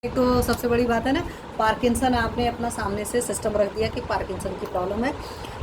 एक तो सबसे बड़ी बात है ना, पार्किंसन आपने अपना सामने से सिस्टम रख दिया कि पार्किंसन की प्रॉब्लम है।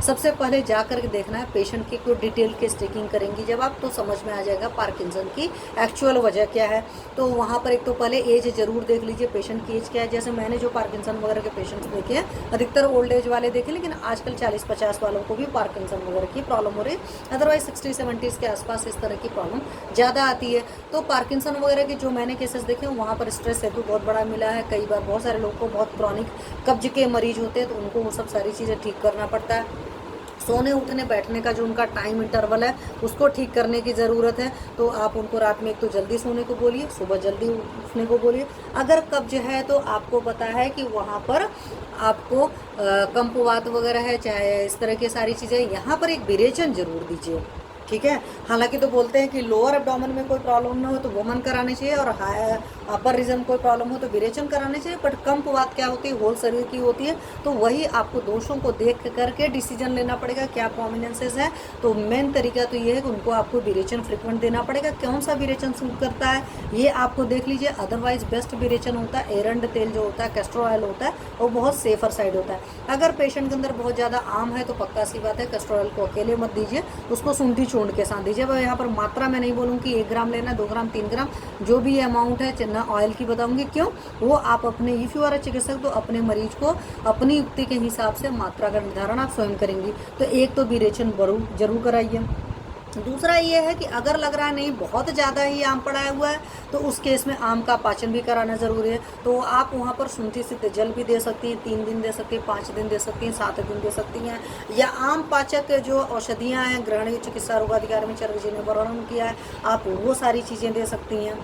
सबसे पहले जा कर के देखना है पेशेंट की कोई डिटेल केस टेकिंग करेंगी जब आप, तो समझ में आ जाएगा पार्किंसन की एक्चुअल वजह क्या है। तो वहाँ पर एक तो पहले एज ज़रूर देख लीजिए, पेशेंट की एज क्या है। जैसे मैंने जो पार्किंसन वगैरह के पेशेंट्स देखे हैं, अधिकतर ओल्ड एज वाले देखे, लेकिन आजकल 40-50 वालों को भी पार्किंसन वगैरह की प्रॉब्लम हो रही है। अदरवाइज 60-70 के आसपास इस तरह की प्रॉब्लम ज़्यादा आती है। तो पार्किंसन वगैरह के जो मैंने केसेस देखे हैं, वहाँ पर स्ट्रेस हेतु बहुत बड़ा मिला है। कई बार बहुत सारे लोगों को बहुत क्रॉनिक कब्ज के मरीज होते हैं, तो उनको वो सब सारी चीज़ें ठीक करना पड़ता है। सोने उठने बैठने का जो उनका टाइम इंटरवल है, उसको ठीक करने की ज़रूरत है। तो आप उनको रात में एक तो जल्दी सोने को बोलिए, सुबह जल्दी उठने को बोलिए। अगर कब्ज है तो आपको पता है कि वहाँ पर आपको कंपवात वगैरह है, चाहे इस तरह की सारी चीज़ें, यहाँ पर एक विरेचन जरूर दीजिए, ठीक है। हालांकि तो बोलते हैं कि लोअर एब्डोमेन में कोई प्रॉब्लम ना हो तो वोमन कराने चाहिए, और हाई अपर रीजन कोई प्रॉब्लम हो तो विरेचन कराने चाहिए। बट कंपवात क्या होती है, होल शरीर की होती है, तो वही आपको दोषों को देख करके डिसीजन लेना पड़ेगा क्या प्रोमिनेंसेस है। तो मेन तरीका तो ये है कि उनको आपको विरेचन फ्रिक्वेंट देना पड़ेगा। कौन सा विरेचन सूट करता है ये आपको देख लीजिए। अदरवाइज बेस्ट विरेचन होता है एरंड तेल जो होता है, कैस्टर ऑयल होता है, वो बहुत सेफर साइड होता है। अगर पेशेंट के अंदर बहुत ज़्यादा आम है तो पक्का सी बात है, कैस्टर ऑयल को अकेले मत दीजिए, उसको सूंठी चूर्ण के साथ दीजिए। अब यहाँ पर मात्रा में नहीं बोलूँ कि 1 ग्राम लेना, 2 ग्राम, 3 ग्राम, जो भी अमाउंट है, चिन्ना ऑयल की बताऊंगी क्यों, वो आप अपने इफ यू आर अ चिकित्सक तो अपने मरीज को अपनी युक्ति के हिसाब से मात्रा का निर्धारण आप स्वयं करेंगी। तो एक तो विरेचन जरूर कराइए। दूसरा ये है कि अगर लग रहा है नहीं बहुत ज़्यादा ही आम पड़ा हुआ है, तो उस केस में आम का पाचन भी कराना ज़रूरी है। तो आप वहाँ पर शुंठी सिद्ध जल भी दे सकती हैं, 3 दिन दे सकती हैं, 5 दिन दे सकती हैं, 7 दिन दे सकती हैं। या आम पाचक जो औषधियाँ हैं, ग्रहणीय चिकित्सा रोगाधिकार में चर्ग जी ने वर्णन किया है, आप वो सारी चीज़ें दे सकती हैं,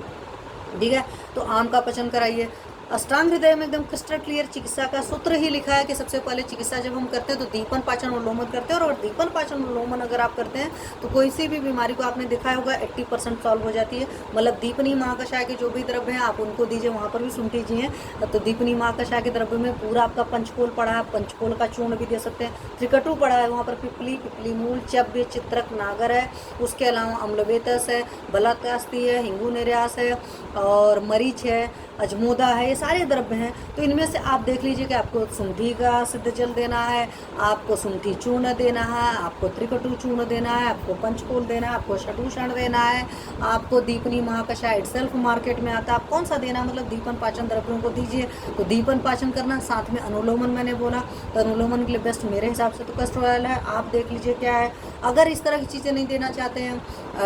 ठीक है। तो आम का पचन कराइए। अष्टांग हृदय में एकदम क्रिस्टल क्लियर चिकित्सा का सूत्र ही लिखा है कि सबसे पहले चिकित्सा जब हम करते हैं तो दीपन पाचन उन्लोमन करते हैं, और दीपन पाचन उन्लोमन अगर आप करते हैं तो कोई सी भी बीमारी को आपने दिखाया होगा 80% सॉल्व हो जाती है। मतलब दीपनी महाकषाय के जो भी द्रव्य हैं आप उनको दीजिए, वहाँ पर भी सुनती जी। तो दीपनी महाकषाय के द्रव्य में पूरा आपका पंचकोल पड़ा है, पंचकोल का चूर्ण भी दे सकते हैं। त्रिकटु पड़ा है, वहाँ पर पिपली मूल, चव्य, चित्रक, नागर है। उसके अलावा अम्लवेतस है, बलाकास्ती है, हिंगू निर्यास है, और मरीच है, अजमोदा है, ये सारे द्रव्य हैं। तो इनमें से आप देख लीजिए कि आपको शुंठी का सिद्ध जल देना है, आपको शुंठी चूर्ण देना है, आपको त्रिकटु चूर्ण देना है, आपको पंचकोल देना है, आपको षटूषण देना है, आपको दीपनी महाकषाय सेल्फ मार्केट में आता है। आप कौन सा देना, मतलब दीपन पाचन द्रव्यों को दीजिए। तो दीपन पाचन करना, साथ में अनुलोमन मैंने बोला, तो अनुलोमन के लिए बेस्ट मेरे हिसाब से तो कैस्टर ऑयल है। आप देख लीजिए क्या है। अगर इस तरह की चीज़ें नहीं देना चाहते हैं,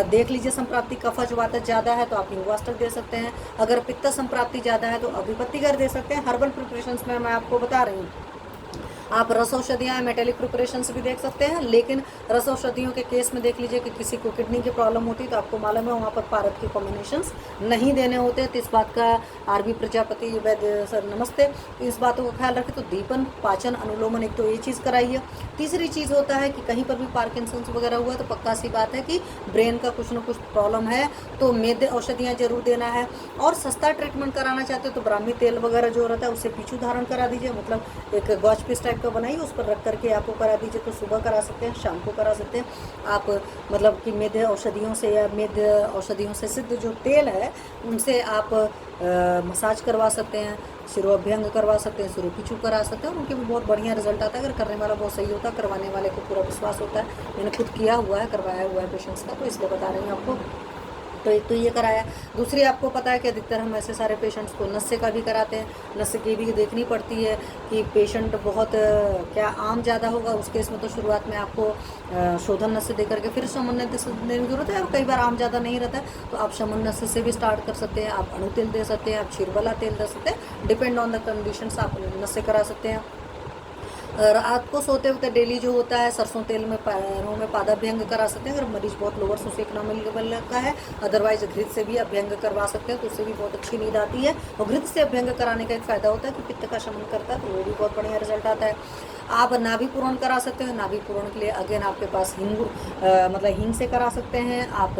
देख लीजिए संप्राप्ति कफज वातज ज़्यादा है तो आप हिंगवास्टर दे सकते हैं। अगर पित्त संप्राप्ति ज़्यादा है तो अभिपत्तिकर दे सकते हैं। हर्बल प्रिपरेशंस में मैं आपको बता रही हूँ। आप रस औषधियाँ मेटेलिक प्रिपरेशंस भी देख सकते हैं, लेकिन रस औषधियों के केस में देख लीजिए कि किसी को किडनी की प्रॉब्लम होती है तो आपको मालूम है वहाँ पर पारद के कॉम्बिनेशंस नहीं देने होते। तो इस बात का आरबी प्रजापति वैद्य सर नमस्ते, इस बातों का ख्याल रखें। तो दीपन पाचन अनुलोमन एक तो ये चीज़ कराइए। तीसरी चीज़ होता है कि कहीं पर भी पार्किंसंस वगैरह हुआ तो पक्का सी बात है कि ब्रेन का कुछ ना कुछ प्रॉब्लम है, तो मेद औषधियाँ जरूर देना है। और सस्ता ट्रीटमेंट कराना चाहते हो तो ब्राह्मी तेल वगैरह जो रहता है उससे पीछू धारण करा दीजिए, मतलब एक गॉच पीस टाइप का बनाइए, उस पर रख करके आपको करा दीजिए। तो सुबह करा सकते हैं, शाम को करा सकते हैं आप। मतलब कि मेद औषधियों से या मेद औषधियों से सिद्ध जो तेल है उनसे आप मसाज करवा सकते हैं, शिरोअभ्यंग करवा सकते हैं, शिरोपीछू करा सकते हैं, और उनके भी बहुत बढ़िया रिजल्ट आता है। अगर करने वाला बहुत सही होता है, करवाने वाले को पूरा विश्वास होता है। मैंने खुद किया हुआ है, करवाया हुआ है पेशेंट्स का, तो इसलिए बता रही हूँ आपको। तो एक तो ये कराया। दूसरी आपको पता है कि अधिकतर हम ऐसे सारे पेशेंट्स को नस्य का भी कराते हैं। नस्य की भी देखनी पड़ती है कि पेशेंट बहुत क्या आम ज़्यादा होगा, उस केस में तो शुरुआत में आपको शोधन नस्य दे करके फिर शमन नस्य देने की जरूरत है। और कई बार आम ज़्यादा नहीं रहता है तो आप शमन नस्य से भी स्टार्ट कर सकते हैं। आप अणु तेल दे सकते हैं, आप क्षीरबला तेल दे सकते हैं, डिपेंड ऑन द कंडीशंस आप नस्य करा सकते हैं। रात को सोते वक्त डेली जो होता है सरसों तेल में पैरों में पादाभ्यंग करा सकते हैं, अगर मरीज बहुत लोअर सोसियोइकोनॉमिक का है। अदरवाइज घृत से भी अभ्यंग करवा सकते हैं, तो उससे भी बहुत अच्छी नींद आती है। और घृत से अभ्यंग कराने का एक फ़ायदा होता है कि पित्त का शमन करता है, तो वो भी बहुत बढ़िया रिजल्ट आता है। आप नाभि पूरण करा सकते हैं। नाभि पूरण के लिए अगेन आपके पास मतलब हींग से करा सकते हैं। आप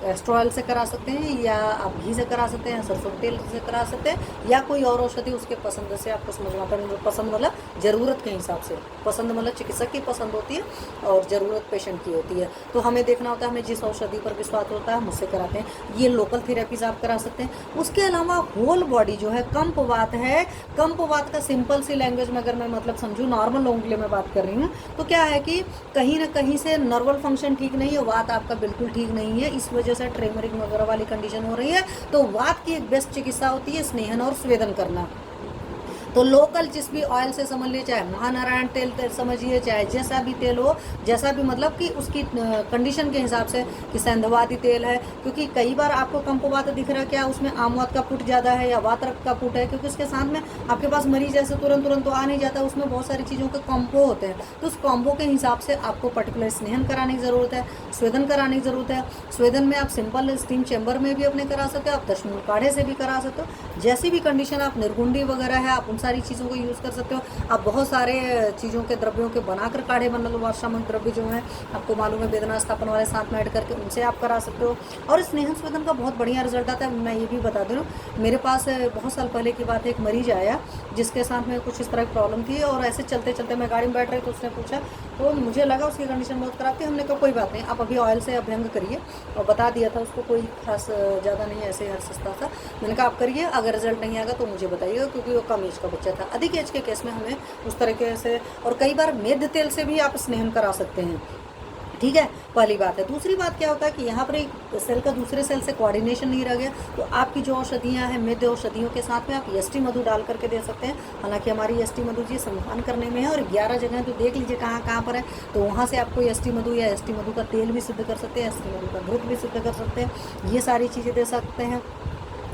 कैस्टर ऑयल से करा सकते हैं, या आप घी से करा सकते हैं, सरसों के तेल से करा सकते हैं, या कोई और औषधि उसके पसंद से आपको समझना पड़ेगा। पसंद मतलब ज़रूरत के हिसाब से, पसंद मतलब चिकित्सक की पसंद होती है और ज़रूरत पेशेंट की होती है। तो हमें देखना होता है हमें जिस औषधि पर विश्वास होता है हम उससे कराते हैं। ये लोकल थेरेपीज आप करा सकते हैं। उसके अलावा होल बॉडी जो है, कंपवात है, कंपवात का सिंपल सी लैंग्वेज में अगर मैं मतलब समझूँ, नॉर्मल लोगों के लिए मैं बात कर रही हूँ, तो क्या है कि कहीं ना कहीं से नर्वल फंक्शन ठीक नहीं है, वात आपका बिल्कुल ठीक नहीं है, इस वजह से ट्रेमरिंग वगैरह वाली कंडीशन हो रही है। तो वात की एक बेस्ट चिकित्सा होती है स्नेहन और स्वेदन करना। तो लोकल जिस भी ऑयल से समझ लीजिए, चाहे महानारायण तेल समझिए, चाहे जैसा भी तेल हो, जैसा भी मतलब कि उसकी कंडीशन के हिसाब से, कि सेंधवादी तेल है, क्योंकि कई बार आपको कंपवात दिख रहा है, क्या उसमें आमवात का पुट ज़्यादा है या वातरक का पुट है, क्योंकि उसके साथ में आपके पास मरीज ऐसे तुरंत तो आ नहीं जाता, उसमें बहुत सारी चीज़ों के कॉम्बो होते हैं। तो उस कॉम्बो के हिसाब से आपको पर्टिकुलर स्नेहन कराने की ज़रूरत है, स्वेदन कराने की ज़रूरत है। स्वेदन में आप सिंपल स्टीम चैम्बर में भी अपने करा सकते हो, आप दशमूल काढ़े से भी करा सकते हो, जैसी भी कंडीशन, आप निर्गुंडी वगैरह है, आप सारी चीज़ों को यूज़ कर सकते हो। आप बहुत सारे चीज़ों के द्रव्यों के बनाकर काढ़े बना लो, वार्षामक द्रव्य जो है आपको मालूम है, वेदना स्थापन वाले साथ में ऐड करके उनसे आप करा सकते हो। और स्नेहन स्वेदन का बहुत बढ़िया रिजल्ट आता है। मैं ये भी बता दूँ, मेरे पास बहुत साल पहले की बात है, एक मरीज आया जिसके साथ में कुछ इस तरह की प्रॉब्लम थी, और ऐसे चलते चलते मैं गाड़ी में बैठ रही तो उसने पूछा, तो मुझे लगा उसकी कंडीशन बहुत ख़राब थी। हमने कहा कोई बात नहीं, आप अभी ऑयल से अभ्यंग करिए, और बता दिया था उसको, कोई खास ज़्यादा नहीं, ऐसे हर सस्ता था। मैंने कहा आप करिए, अगर रिजल्ट नहीं आएगा तो मुझे बताइएगा, क्योंकि वो कम एज का बच्चा था। अधिक एज के केस में हमें उस तरीके से, और कई बार मेद तेल से भी आप स्नेहन करा सकते हैं। ठीक है, पहली बात है। दूसरी बात क्या होता है कि यहाँ पर एक सेल का दूसरे सेल से कोऑर्डिनेशन नहीं रह गया, तो आपकी जो औषधियाँ हैं, मेद औषधियों के साथ में आप एसटी मधु डाल करके दे सकते हैं। हालांकि हमारी एसटी मधु जी संधान करने में है, और 11 जगह तो देख लीजिए कहाँ कहाँ पर है, तो वहाँ से आपको एसटी मधु या एसटी मधु का तेल भी सिद्ध कर सकते हैं, एसटी मधु का घृत भी सिद्ध कर सकते हैं, ये सारी चीज़ें दे सकते हैं।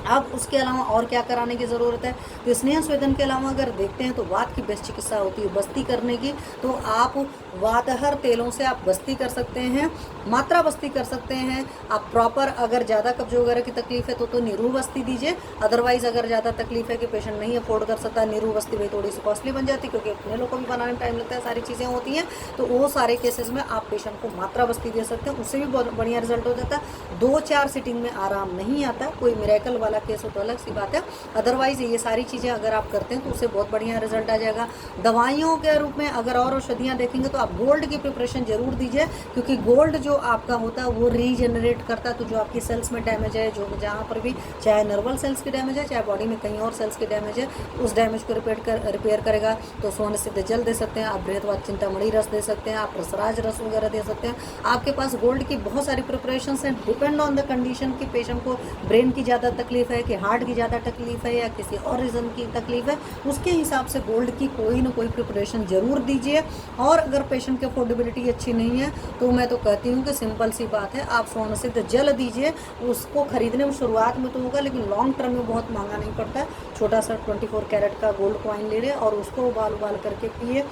अब उसके अलावा और क्या कराने की ज़रूरत है, तो स्नेह स्वेदन के अलावा अगर देखते हैं तो वात की बेस्ट चिकित्सा होती है बस्ती करने की। तो आप वातहर तेलों से आप बस्ती कर सकते हैं, मात्रा बस्ती कर सकते हैं। आप प्रॉपर, अगर ज़्यादा कब्ज वगैरह की तकलीफ है तो नीरू बस्ती दीजिए। अदरवाइज़ अगर ज़्यादा तकलीफ है कि पेशेंट नहीं अफोर्ड कर सकता, नीरू बस्ती भी थोड़ी सी कॉस्टली बन जाती है, क्योंकि अपने लोग को भी बनाने में टाइम लगता है, सारी चीज़ें होती हैं। तो वो सारे केसेस में आप पेशेंट को मात्रा बस्ती दे सकते हैं, उससे भी बहुत बढ़िया रिजल्ट हो जाता है। 2-4 सिटिंग में आराम नहीं आता, कोई मिरेकल वाला केस हो तो अलग सी बात है। अदरवाइज ये सारी चीज़ें अगर आप करते हैं तो उससे बहुत बढ़िया रिजल्ट आ जाएगा। दवाइयों के रूप में अगर और औषधियाँ देखेंगे तो आप गोल्ड की प्रिपरेशन जरूर दीजिए, क्योंकि गोल्ड जो आपका होता है वो रीजनरेट करता है। तो जो आपकी सेल्स में डैमेज है, जो जहाँ पर भी, चाहे नर्वल सेल्स की डैमेज है, चाहे बॉडी में कहीं और सेल्स की डैमेज है, उस डैमेज को रिपेयर करेगा। तो स्वर्ण सिद्ध जल दे सकते हैं आप, बृहत्वाद चिंतामणि रस दे सकते हैं आप, रसराज रस वगैरह दे सकते हैं। आपके पास गोल्ड की बहुत सारी प्रिपरेशन हैं, डिपेंड ऑन द कंडीशन कि पेशेंट को ब्रेन की ज़्यादा तकलीफ है कि हार्ट की ज़्यादा तकलीफ है या किसी और रीज़न की तकलीफ है, उसके हिसाब से गोल्ड की कोई ना कोई प्रिपरेशन ज़रूर दीजिए। और अगर पेशेंट की अफोर्डेबिलिटी अच्छी नहीं है तो मैं तो कहती हूँ कि सिंपल सी बात है, आप स्वर्ण सिद्ध जल दीजिए। उसको खरीदने में शुरुआत में तो होगा, लेकिन लॉन्ग टर्म में बहुत महंगा नहीं पड़ता है। छोटा सा 24 कैरेट का गोल्ड कॉइन ले लें और उसको उबाल करके पिए।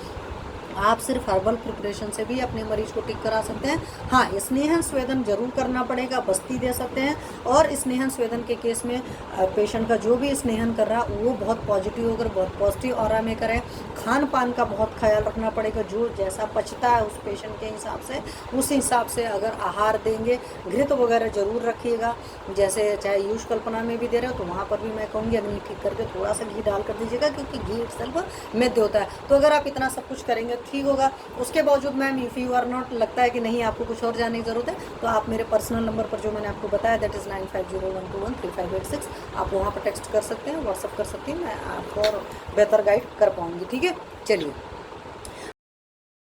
आप सिर्फ हर्बल प्रिपरेशन से भी अपने मरीज को ठीक करा सकते हैं। हाँ, स्नेहन स्वेदन जरूर करना पड़ेगा, बस्ती दे सकते हैं। और स्नेहन स्वेदन के केस में पेशेंट का जो भी स्नेहन कर रहा वो बहुत पॉजिटिव होकर, बहुत पॉजिटिव ऑरा में करें। खान पान का बहुत ख्याल रखना पड़ेगा, जो जैसा पचता है उस पेशेंट के हिसाब से, उस हिसाब से अगर आहार देंगे। घृत वगैरह जरूर रखिएगा, जैसे चाहे यूज कल्पना में भी दे रहे हो तो वहाँ पर भी मैं कहूँगी अग्नि ठीक करके थोड़ा सा घी डाल कर दीजिएगा, क्योंकि घी इटसेल्फ मेद होता है। तो अगर आप इतना सब कुछ करेंगे ठीक होगा। उसके बावजूद ma'am if you are not, लगता है कि नहीं आपको कुछ और जानने की ज़रूरत है, तो आप मेरे पर्सनल नंबर पर जो मैंने आपको बताया, दैट इज़ 9501213586, आप वहाँ पर टेक्स्ट कर सकते हैं, व्हाट्सअप कर सकते हैं, मैं आपको और बेहतर गाइड कर पाऊँगी। ठीक है, चलिए।